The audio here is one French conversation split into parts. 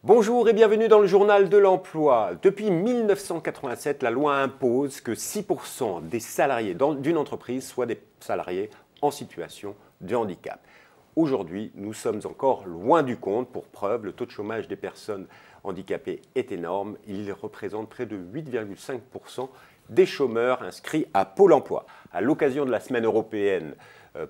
Bonjour et bienvenue dans le journal de l'emploi. Depuis 1987, la loi impose que 6% des salariés d'une entreprise soient des salariés en situation de handicap. Aujourd'hui, nous sommes encore loin du compte. Pour preuve, le taux de chômage des personnes handicapées est énorme. Il représente près de 8,5% des chômeurs inscrits à Pôle emploi. À l'occasion de la semaine européenne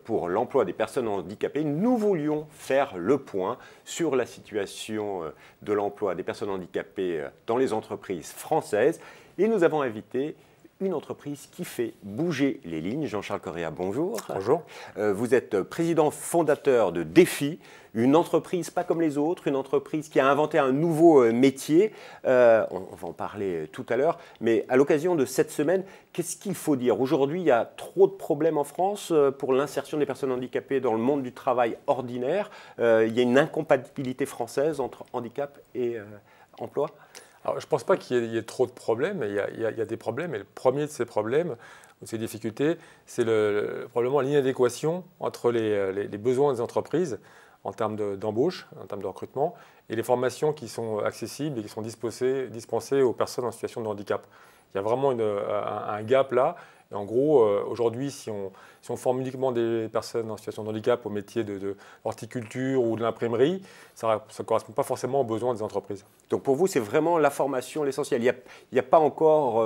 pour l'emploi des personnes handicapées, nous voulions faire le point sur la situation de l'emploi des personnes handicapées dans les entreprises françaises. Et nous avons invité une entreprise qui fait bouger les lignes. Jean-Charles Correa, bonjour. Bonjour. Vous êtes président fondateur de Défi, une entreprise pas comme les autres, une entreprise qui a inventé un nouveau métier. On va en parler tout à l'heure. Mais à l'occasion de cette semaine, qu'est-ce qu'il faut dire? Aujourd'hui, il y a trop de problèmes en France pour l'insertion des personnes handicapées dans le monde du travail ordinaire. Il y a une incompatibilité française entre handicap et emploi. Alors, je ne pense pas qu'il y ait trop de problèmes. Il y a des problèmes. Et le premier de ces problèmes, ou ces difficultés, c'est probablement l'inadéquation entre les besoins des entreprises en termes d'embauche, en termes de recrutement, et les formations qui sont accessibles et qui sont dispensées aux personnes en situation de handicap. Il y a vraiment un gap là. Et en gros, aujourd'hui, si on forme uniquement des personnes en situation de handicap au métier de l'horticulture ou de l'imprimerie, ça ne correspond pas forcément aux besoins des entreprises. Donc pour vous, c'est vraiment la formation l'essentiel. Il n'y a pas encore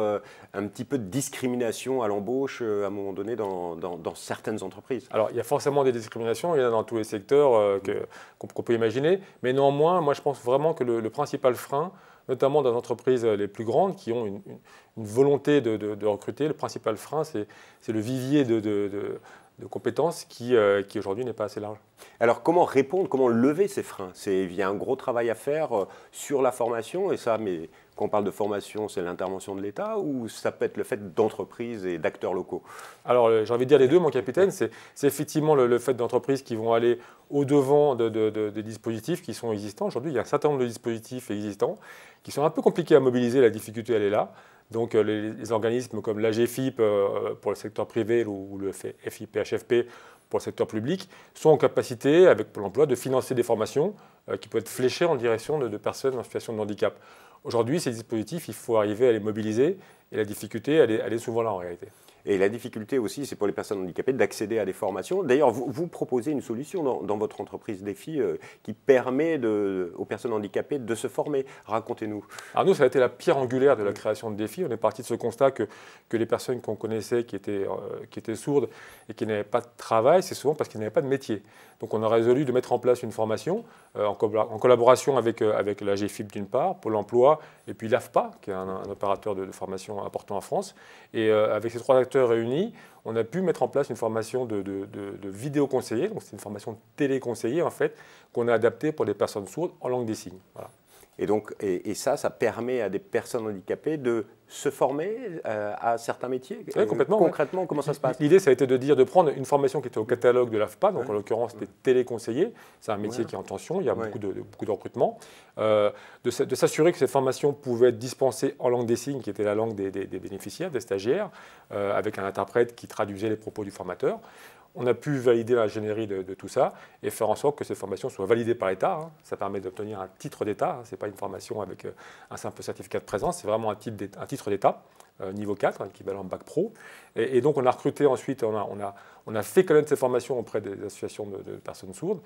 un petit peu de discrimination à l'embauche à un moment donné dans certaines entreprises? Alors, il y a forcément des discriminations, il y en a dans tous les secteurs qu'on peut imaginer. Mais néanmoins, moi, je pense vraiment que le principal frein, notamment dans les entreprises les plus grandes qui ont une volonté de recruter, le principal frein, c'est le vivier de compétences qui aujourd'hui n'est pas assez large. Alors comment répondre, comment lever ces freins? Il y a un gros travail à faire sur la formation, et ça, mais quand on parle de formation, c'est l'intervention de l'État ou ça peut être le fait d'entreprises et d'acteurs locaux? Alors j'ai envie de dire les deux, mon capitaine, c'est effectivement le fait d'entreprises qui vont aller au-devant des dispositifs qui sont existants. Aujourd'hui, il y a un certain nombre de dispositifs existants qui sont un peu compliqués à mobiliser, la difficulté elle est là. Donc les organismes comme l'AGFIP pour le secteur privé ou le FIPHFP pour le secteur public sont en capacité, avec Pôle emploi, de financer des formations qui peuvent être fléchées en direction de personnes en situation de handicap. Aujourd'hui, ces dispositifs, il faut arriver à les mobiliser et la difficulté, elle est souvent là en réalité. Et la difficulté aussi, c'est pour les personnes handicapées d'accéder à des formations. D'ailleurs, vous proposez une solution dans votre entreprise Défi qui permet aux personnes handicapées de se former. Racontez-nous. Alors nous, ça a été la pierre angulaire de la création de Défi. On est parti de ce constat que les personnes qu'on connaissait qui étaient sourdes et qui n'avaient pas de travail, c'est souvent parce qu'ils n'avaient pas de métier. Donc on a résolu de mettre en place une formation en collaboration avec la GFIP d'une part, Pôle emploi, et puis l'AFPA, qui est un opérateur de formation important en France. Et avec ces trois acteurs réunis, on a pu mettre en place une formation de vidéoconseiller, donc c'est une formation de téléconseiller en fait, qu'on a adaptée pour des personnes sourdes en langue des signes. Voilà. Et donc, ça permet à des personnes handicapées de se former à certains métiers? Oui, complètement. Concrètement, comment ça se passe? L'idée, ça a été de prendre une formation qui était au catalogue de l'AFPA, donc en l'occurrence des téléconseillers. C'est un métier qui est en tension, il y a beaucoup de recrutement. De s'assurer que cette formation pouvait être dispensée en langue des signes, qui était la langue des bénéficiaires, des stagiaires, avec un interprète qui traduisait les propos du formateur. On a pu valider l'ingénierie de tout ça et faire en sorte que ces formations soient validées par l'État. Ça permet d'obtenir un titre d'État. Ce n'est pas une formation avec un simple certificat de présence, c'est vraiment un titre d'État, niveau 4, équivalent Bac Pro. Et donc on a recruté ensuite, on a fait connaître ces formations auprès des associations de personnes sourdes.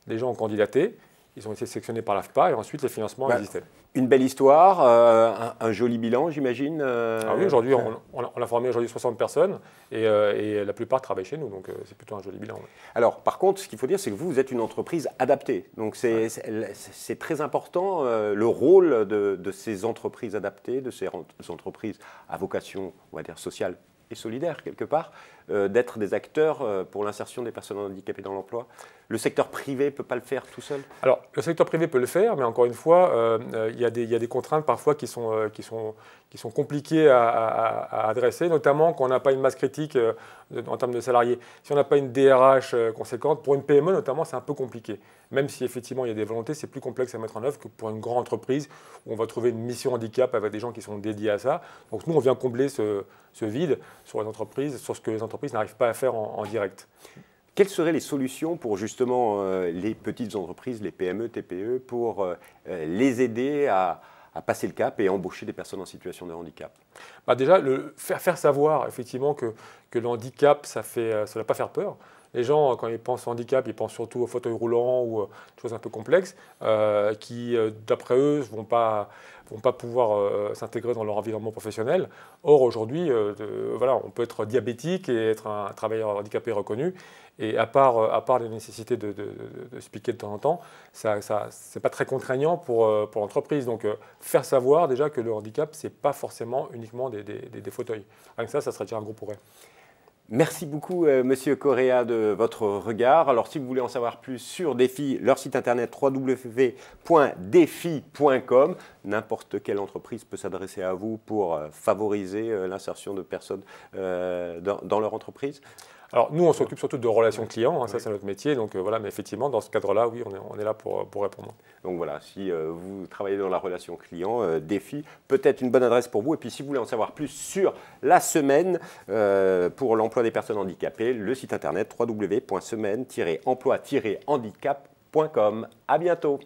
Les gens ont candidaté. Ils ont été sélectionnés par l'AFPA et ensuite les financements existaient. Une belle histoire, un joli bilan, j'imagine. Ah oui, aujourd'hui, on a formé 60 personnes et la plupart travaillent chez nous, donc c'est plutôt un joli bilan. Ouais. Alors, par contre, ce qu'il faut dire, c'est que vous êtes une entreprise adaptée. Donc, c'est très important, le rôle de ces entreprises adaptées, de ces entreprises à vocation, on va dire, sociale et solidaire, quelque part, d'être des acteurs pour l'insertion des personnes handicapées dans l'emploi. Le secteur privé ne peut pas le faire tout seul? Alors, le secteur privé peut le faire, mais encore une fois, il y a des contraintes parfois qui sont compliquées à adresser, notamment quand on n'a pas une masse critique en termes de salariés. Si on n'a pas une DRH conséquente, pour une PME notamment, c'est un peu compliqué. Même si effectivement il y a des volontés, c'est plus complexe à mettre en œuvre que pour une grande entreprise où on va trouver une mission handicap avec des gens qui sont dédiés à ça. Donc nous, on vient combler ce vide sur ce que les entreprises n'arrivent pas à faire en direct. Quelles seraient les solutions pour justement les petites entreprises, les PME, TPE, pour les aider à passer le cap et embaucher des personnes en situation de handicap? Déjà, faire savoir effectivement que le handicap, ça ne va pas faire peur. Les gens, quand ils pensent au handicap, ils pensent surtout au fauteuil roulant ou des choses un peu complexes qui, d'après eux, ne vont pas pouvoir s'intégrer dans leur environnement professionnel. Or, aujourd'hui, voilà, on peut être diabétique et être un travailleur handicapé reconnu. Et à part les nécessités de se piquer de temps en temps, ce n'est pas très contraignant pour l'entreprise. Donc, faire savoir déjà que le handicap, ce n'est pas forcément uniquement des fauteuils. Rien que ça serait déjà un gros progrès. Merci beaucoup, Monsieur Correa, de votre regard. Alors, si vous voulez en savoir plus sur Defi, leur site internet www.defi.com. N'importe quelle entreprise peut s'adresser à vous pour favoriser l'insertion de personnes dans leur entreprise. Alors, nous, on s'occupe surtout de relations clients, ça c'est notre métier, donc voilà, mais effectivement, dans ce cadre-là, oui, on est là pour répondre. Donc voilà, si vous travaillez dans la relation client, Defi peut être une bonne adresse pour vous. Et puis, si vous voulez en savoir plus sur la semaine pour l'emploi des personnes handicapées, le site internet www.semaine-emploi-handicap.com. À bientôt.